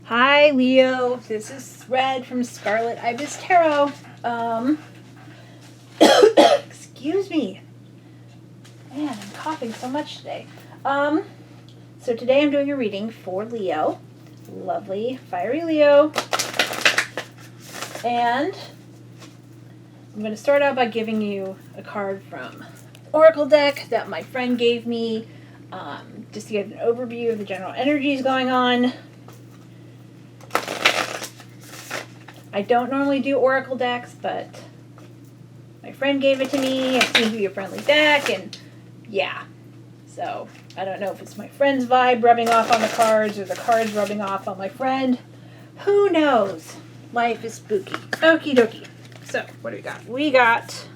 Hi, Leo. This is Red from Scarlet Ibis Tarot. Excuse me. Man, I'm coughing so much today. So today I'm doing a reading for Leo. Lovely, fiery Leo. And I'm going to start out by giving you a card from Oracle deck that my friend gave me, just to get an overview of the general energies going on. I don't normally do Oracle decks, but my friend gave it to me. It seems to be a friendly deck, and yeah. So, I don't know if it's my friend's vibe rubbing off on the cards or the cards rubbing off on my friend. Who knows? Life is spooky. Okie dokie. So, what do we got? We got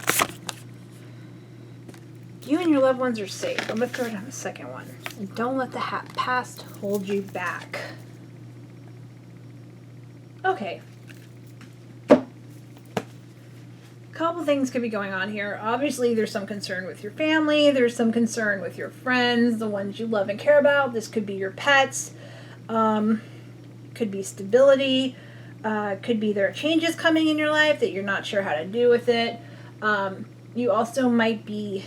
you and your loved ones are safe. I'm going to throw down the second one. And don't let the past hold you back. Okay. Couple things could be going on here. Obviously, there's some concern with your family. There's some concern with your friends, the ones you love and care about. This could be your pets. Could be stability. Could be there are changes coming in your life that you're not sure how to do with it. You also might be...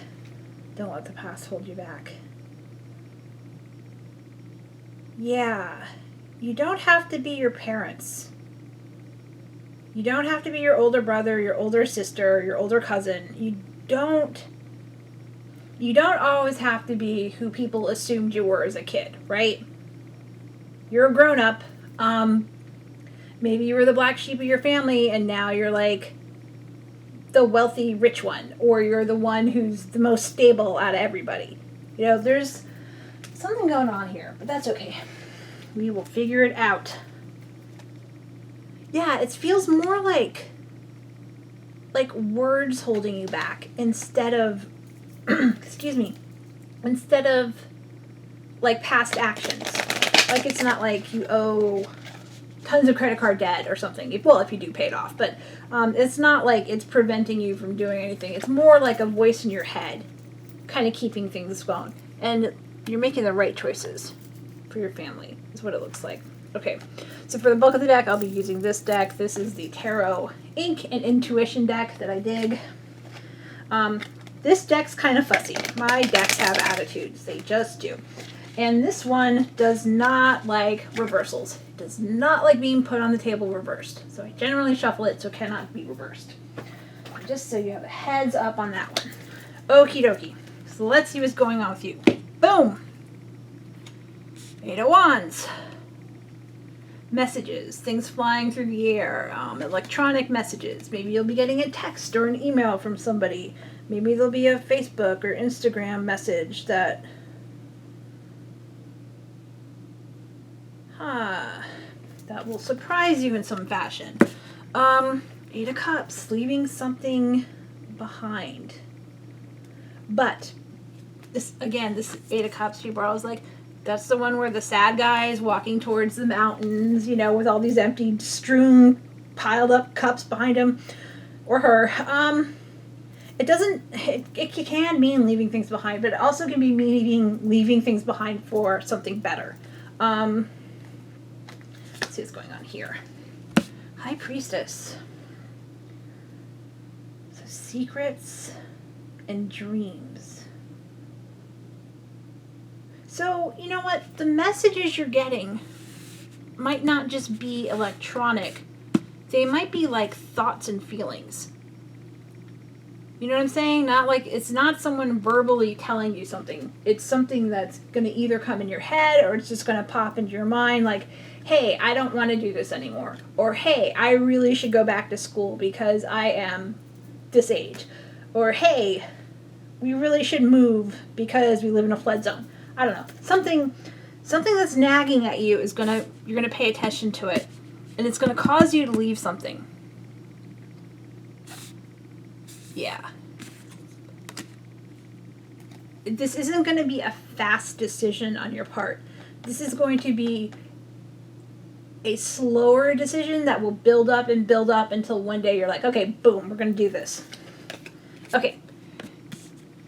Don't let the past hold you back. Yeah. You don't have to be your parents. You don't have to be your older brother, your older sister, your older cousin. You don't always have to be who people assumed you were as a kid, right? You're a grown-up. Maybe you were the black sheep of your family and now you're like the wealthy rich one, or you're the one who's the most stable out of everybody. You know, there's something going on here, but that's okay. We will figure it out. Yeah, it feels more like words holding you back instead of, excuse me, instead of like past actions. Like it's not like you owe tons of credit card debt or something. Well, if you do pay it off, but it's not like it's preventing you from doing anything. It's more like a voice in your head kind of keeping things going. And you're making the right choices for your family is what it looks like. Okay, so for the bulk of the deck, I'll be using this deck. This is the Tarot Ink and Intuition deck that I dig. This deck's kind of fussy. My decks have attitudes. They just do. And this one does not like reversals. It does not like being put on the table reversed. So I generally shuffle it so it cannot be reversed. Just so you have a heads up on that one. Okie dokie. So let's see what's going on with you. Boom! Eight of Wands. Messages, things flying through the air, electronic messages. Maybe you'll be getting a text or an email from somebody. Maybe there'll be a Facebook or Instagram message that... that will surprise you in some fashion. Eight of Cups, leaving something behind. But, this Eight of Cups, people are always like, that's the one where the sad guy is walking towards the mountains, you know, with all these empty, strewn, piled up cups behind him or her. It can mean leaving things behind, but it also can be meaning leaving things behind for something better. Let's see what's going on here. High Priestess. So secrets and dreams. So, you know what? The messages you're getting might not just be electronic. They might be like thoughts and feelings. You know what I'm saying? Not like, it's not someone verbally telling you something. It's something that's going to either come in your head or it's just going to pop into your mind like, hey, I don't want to do this anymore. Or, hey, I really should go back to school because I am this age. Or, hey, we really should move because we live in a flood zone. I don't know. Something that's nagging at you is you're gonna pay attention to it, and it's gonna cause you to leave something. Yeah. This isn't gonna be a fast decision on your part. This is going to be a slower decision that will build up until one day you're like, okay, boom, we're gonna do this. Okay.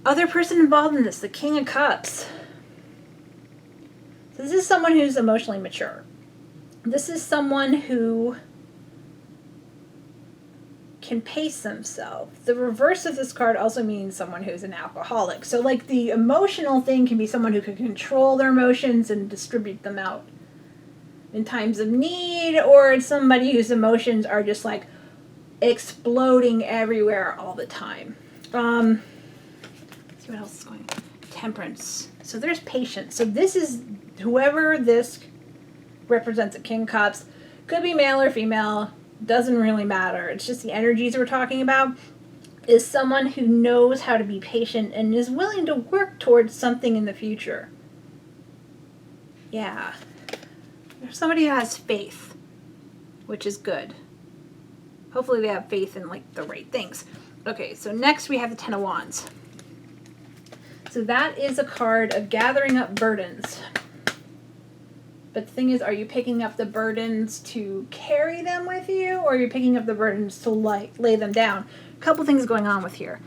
Other person involved in this, the King of Cups. So this is someone who's emotionally mature. This is someone who can pace themselves. The reverse of this card also means someone who's an alcoholic. So like the emotional thing can be someone who can control their emotions and distribute them out in times of need, or it's somebody whose emotions are just like exploding everywhere all the time. Let's see what else is going on. Temperance. So there's patience. So this is whoever this represents, a King of Cups. Could be male or female. Doesn't really matter. It's just the energies we're talking about. Is someone who knows how to be patient and is willing to work towards something in the future. Yeah. There's somebody who has faith, which is good. Hopefully they have faith in like the right things. Okay, so next we have the Ten of Wands. So that is a card of gathering up burdens. But the thing is, are you picking up the burdens to carry them with you, or are you picking up the burdens to like lay them down? A couple things going on with here.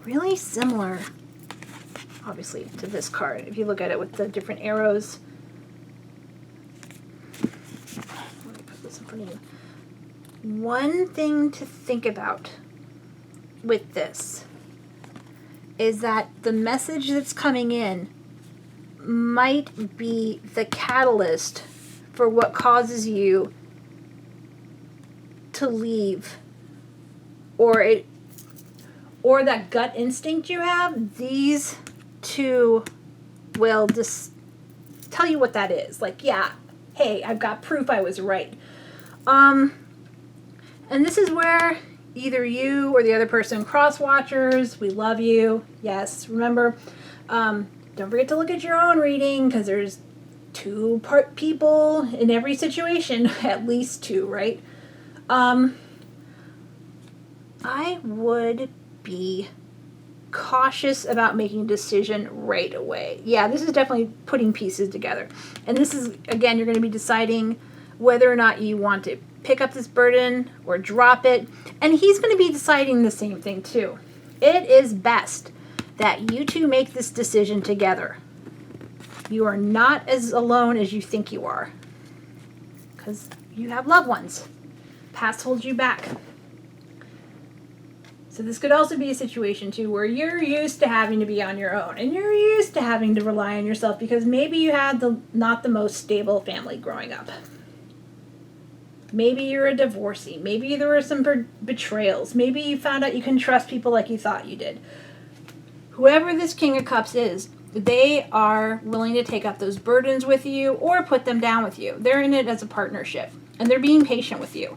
Really similar, obviously, to this card. If you look at it with the different arrows. Let me put this in front of you. One thing to think about with this is that the message that's coming in might be the catalyst for what causes you to leave, or that gut instinct you have. These two will just tell you what that is. Like, yeah, hey, I've got proof I was right. And this is where either you or the other person, cross watchers, we love you. Yes, remember, don't forget to look at your own reading, because there's two people in every situation, at least two, right? I would be cautious about making a decision right away. Yeah, this is definitely putting pieces together. And this is, again, you're going to be deciding whether or not you want to pick up this burden or drop it. And he's going to be deciding the same thing too. It is best that you two make this decision together. You are not as alone as you think you are, because you have loved ones. Past holds you back. So this could also be a situation too where you're used to having to be on your own, and you're used to having to rely on yourself because maybe you had not the most stable family growing up. Maybe you're a divorcee. Maybe there were some betrayals. Maybe you found out you couldn't trust people like you thought you did. Whoever this King of Cups is, they are willing to take up those burdens with you or put them down with you. They're in it as a partnership, and they're being patient with you.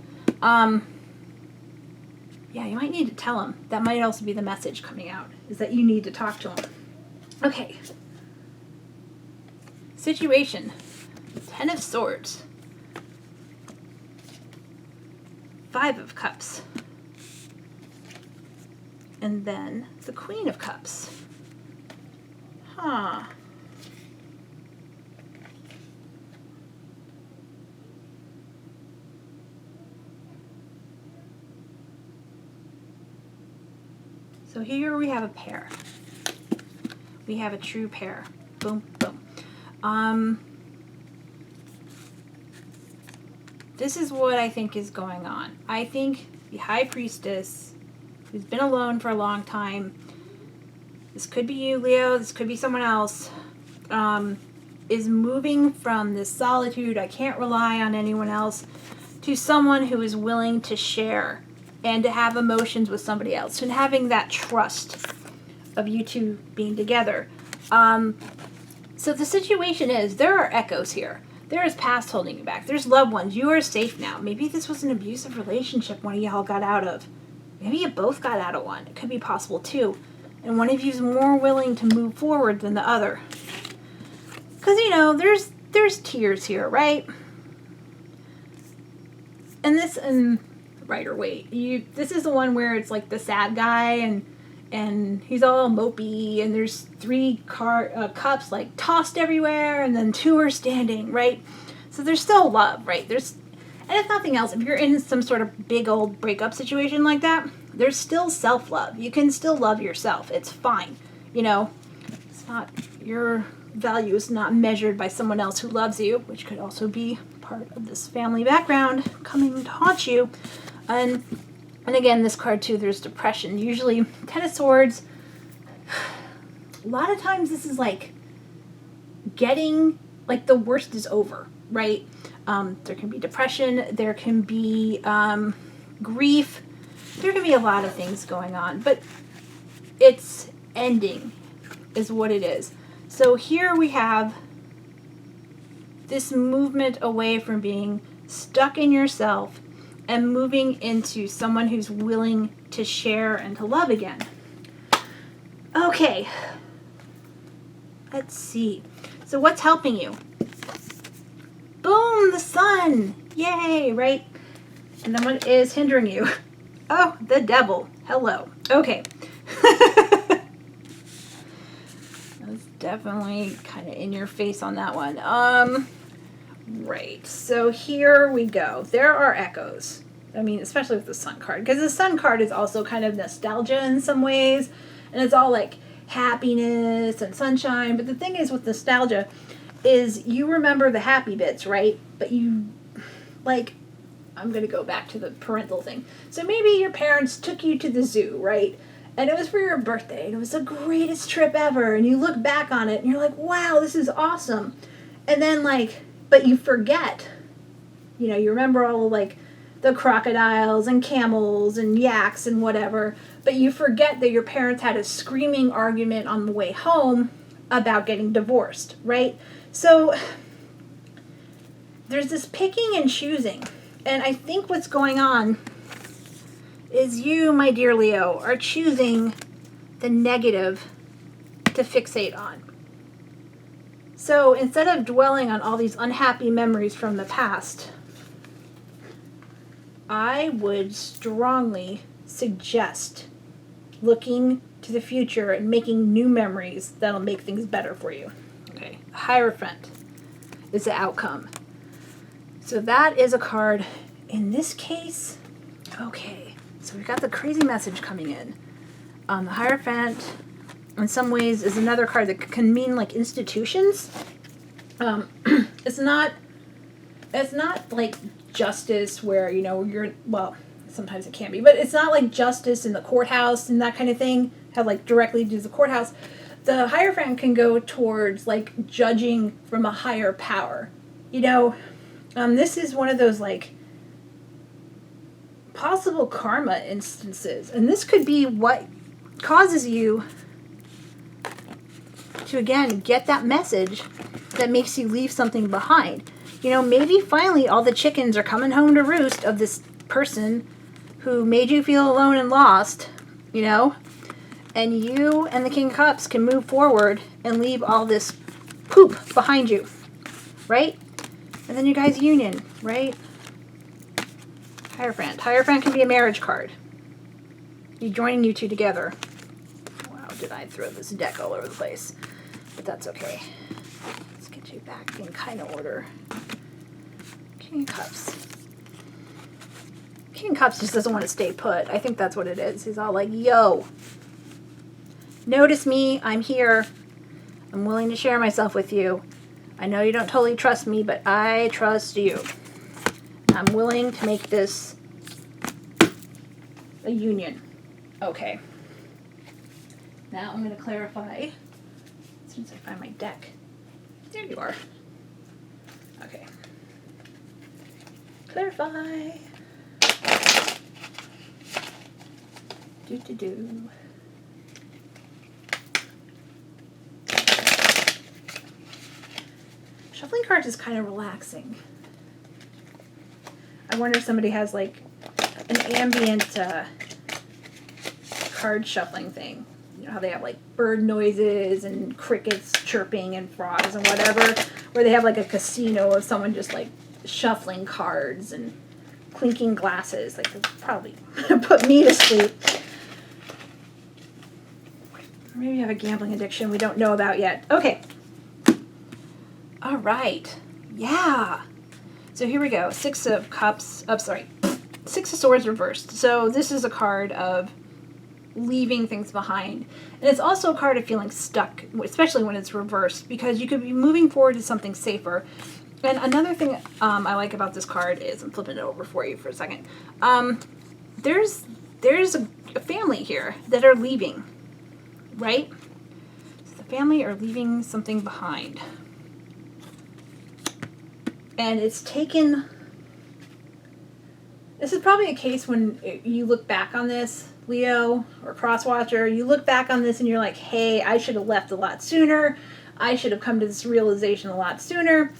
Yeah, you might need to tell them. That might also be the message coming out, is that you need to talk to them. Okay. Situation. 10 of Swords. 5 of Cups. And then the Queen of Cups. Huh. So here we have a pair. We have a true pair. Boom, boom. This is what I think is going on. I think the High Priestess, who's been alone for a long time, this could be you, Leo, this could be someone else, is moving from this solitude, I can't rely on anyone else, to someone who is willing to share and to have emotions with somebody else, and having that trust of you two being together. So the situation is, there are echoes here. There is past holding you back. There's loved ones. You are safe now. Maybe this was an abusive relationship one of y'all got out of. Maybe you both got out of one. It could be possible too. And one of you is more willing to move forward than the other. Because, you know, there's tears here, right? And this, right or wait, this is the one where it's like the sad guy and he's all mopey, and there's 3 cups like tossed everywhere, and then 2 are standing, right? So there's still love, right? And if nothing else, if you're in some sort of big old breakup situation like that, there's still self-love. You can still love yourself. It's fine. You know, it's not, you're value is not measured by someone else who loves you, which could also be part of this family background coming to haunt you. And again, this card too, there's depression. Usually, Ten of Swords, a lot of times this is like getting, like the worst is over, right? There can be depression, there can be grief, there can be a lot of things going on, but it's ending is what it is. So here we have this movement away from being stuck in yourself and moving into someone who's willing to share and to love again. Okay, let's see. So what's helping you? Boom, the sun. Yay, right? And then what is hindering you? Oh, the devil. Hello. Okay. I was definitely kind of in your face on that one. Right. So here we go. There are echoes. I mean, especially with the sun card, because the sun card is also kind of nostalgia in some ways, and it's all like happiness and sunshine. But the thing is with nostalgia is you remember the happy bits, right? But you, like, I'm going to go back to the parental thing. So maybe your parents took you to the zoo, right? And it was for your birthday, and it was the greatest trip ever, and you look back on it, and you're like, wow, this is awesome. And then, like, but you forget, you know, you remember all, like, the crocodiles and camels and yaks and whatever, but you forget that your parents had a screaming argument on the way home about getting divorced, right? So there's this picking and choosing, and I think what's going on is you, my dear Leo, are choosing the negative to fixate on. So instead of dwelling on all these unhappy memories from the past, I would strongly suggest looking to the future and making new memories that'll make things better for you. Okay, Hierophant is the outcome. So that is a card. In this case, okay, so we've got the crazy message coming in. The Hierophant, in some ways, is another card that can mean like institutions. It's not like justice where, you know, you're, well, sometimes it can be, but it's not like justice in the courthouse and that kind of thing, have like directly to the courthouse. The Hierophant can go towards like judging from a higher power. You know, this is one of those like possible karma instances, and this could be what causes you to, again, get that message that makes you leave something behind. You know, maybe finally all the chickens are coming home to roost of this person who made you feel alone and lost, you know, and you and the King of Cups can move forward and leave all this poop behind you, right? And then you guys union, right? Hierophant. Hierophant can be a marriage card. You joining you two together. Wow, did I throw this deck all over the place? But that's okay. Let's get you back in kind of order. King of Cups. King of Cups just doesn't want to stay put. I think that's what it is. He's all like, yo, notice me. I'm here. I'm willing to share myself with you. I know you don't totally trust me, but I trust you. I'm willing to make this a union. Okay. Now I'm going to clarify. As soon as I find my deck. There you are. Okay. Clarify. Do. Shuffling cards is kind of relaxing. I wonder if somebody has like an ambient card shuffling thing. You know how they have like bird noises and crickets chirping and frogs and whatever, where they have like a casino of someone just like shuffling cards and clinking glasses. Like, that's probably put me to sleep. Or maybe you have a gambling addiction we don't know about yet. Okay. All right. Yeah. So here we go. Six of Cups. Oh, sorry. Six of Swords reversed. So this is a card of leaving things behind. And it's also a card of feeling stuck, especially when it's reversed, because you could be moving forward to something safer. And another thing I like about this card is, I'm flipping it over for you for a second, there's a family here that are leaving, right? So the family are leaving something behind. And it's taken... This is probably a case when you look back on this, Leo or Crosswatcher, you look back on this and you're like, hey, I should have left a lot sooner. I should have come to this realization a lot sooner.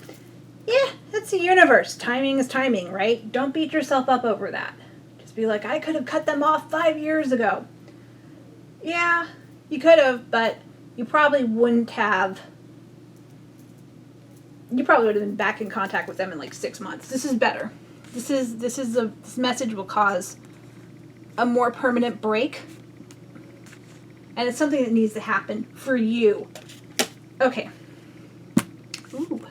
Yeah, that's the universe. Timing is timing, right? Don't beat yourself up over that. Just be like, I could have cut them off 5 years ago. Yeah, you could have, but you probably wouldn't have. You probably would have been back in contact with them in like 6 months. This is better. This message will cause a more permanent break. And it's something that needs to happen for you. Okay. Ooh.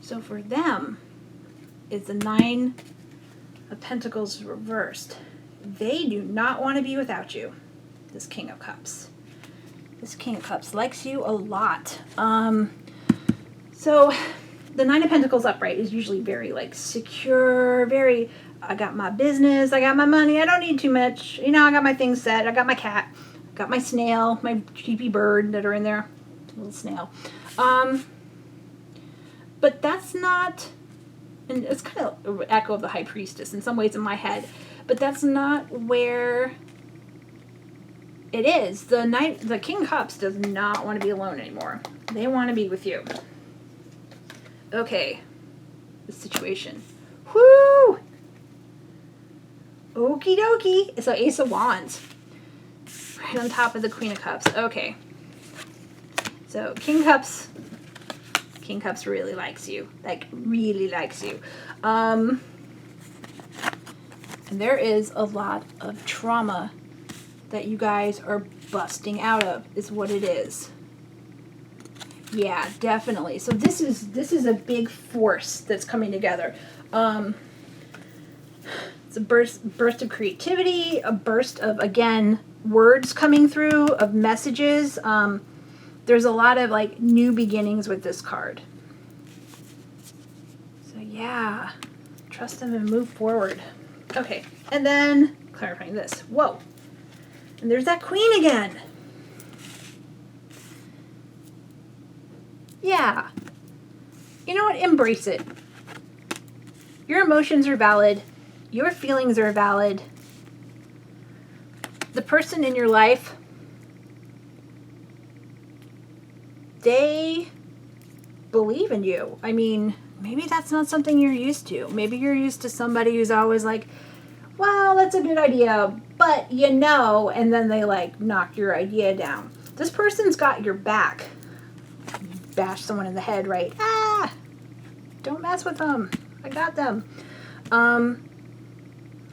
So for them, it's the 9 of Pentacles reversed. They do not want to be without you. This King of Cups. This King of Cups likes you a lot. So the 9 of Pentacles upright is usually very like secure, very, I got my business, I got my money, I don't need too much. You know, I got my things set, I got my cat, I got my snail, my cheapy bird that are in there, little snail. But that's not, and it's kind of an echo of the High Priestess in some ways in my head, but that's not where it is. The King of Cups does not want to be alone anymore. They want to be with you. Okay, the situation. Whoo! Okie dokie. So Ace of Wands. Right on top of the Queen of Cups. Okay. So King Cups really likes you. Like, really likes you. And there is a lot of trauma that you guys are busting out of, is what it is. Yeah, definitely. So this is a big force that's coming together. It's a burst of creativity, a burst of, again, words coming through, of messages. There's a lot of like new beginnings with this card. So yeah, trust them and move forward. Okay, and then clarifying this. Whoa, and there's that Queen again. Yeah. You know what? Embrace it. Your emotions are valid. Your feelings are valid. The person in your life, they believe in you. I mean, maybe that's not something you're used to. Maybe you're used to somebody who's always like, well, that's a good idea, but you know, and then they like knock your idea down. This person's got your back. Bash someone in the head, right? Ah! Don't mess with them. I got them. And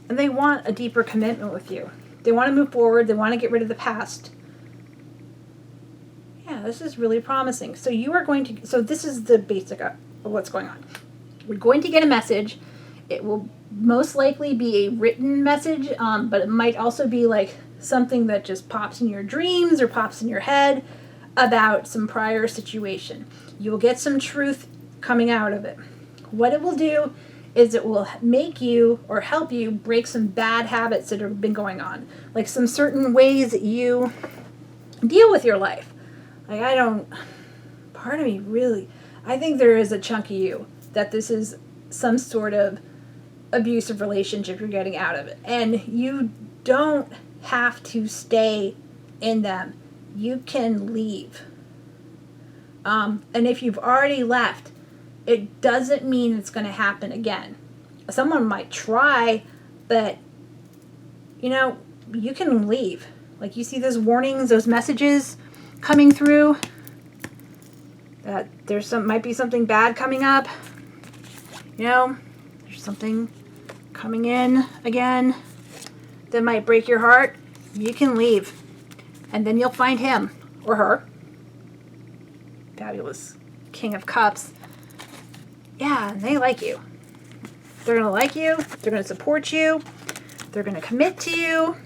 they want a deeper commitment with you. They want to move forward. They want to get rid of the past. Yeah, this is really promising. So you are going to, so this is the basic of what's going on. We're going to get a message. It will most likely be a written message, but it might also be like something that just pops in your dreams or pops in your head about some prior situation. You will get some truth coming out of it. What it will do is it will make you or help you break some bad habits that have been going on. Like some certain ways that you deal with your life. Like part of me really, I think there is a chunk of you that this is some sort of abusive relationship you're getting out of it. And you don't have to stay in them. You can leave. And if you've already left, it doesn't mean it's going to happen again. Someone might try, but, you know, you can leave. Like you see those warnings, those messages coming through, that there's might be something bad coming up. You know, there's something coming in again that might break your heart. You can leave. And then you'll find him or her. Fabulous King of Cups. Yeah, and they like you. They're going to like you. They're going to support you. They're going to commit to you.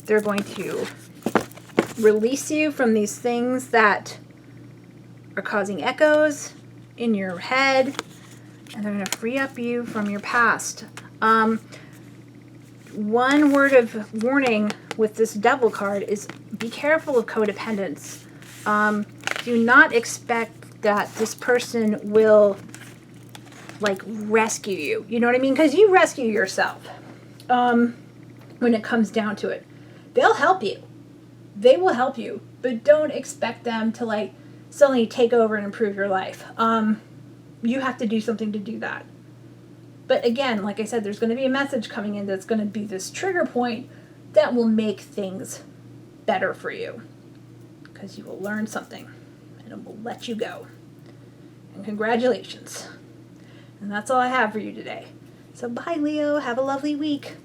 They're going to release you from these things that are causing echoes in your head, and they're going to free up you from your past. One word of warning with this Devil card is be careful of codependence. Do not expect that this person will like rescue you. You know what I mean? Because you rescue yourself when it comes down to it. They'll help you. They will help you, but don't expect them to like suddenly take over and improve your life. You have to do something to do that. But again, like I said, there's going to be a message coming in that's going to be this trigger point that will make things better for you. Because you will learn something and it will let you go. And congratulations. And that's all I have for you today. So bye, Leo. Have a lovely week.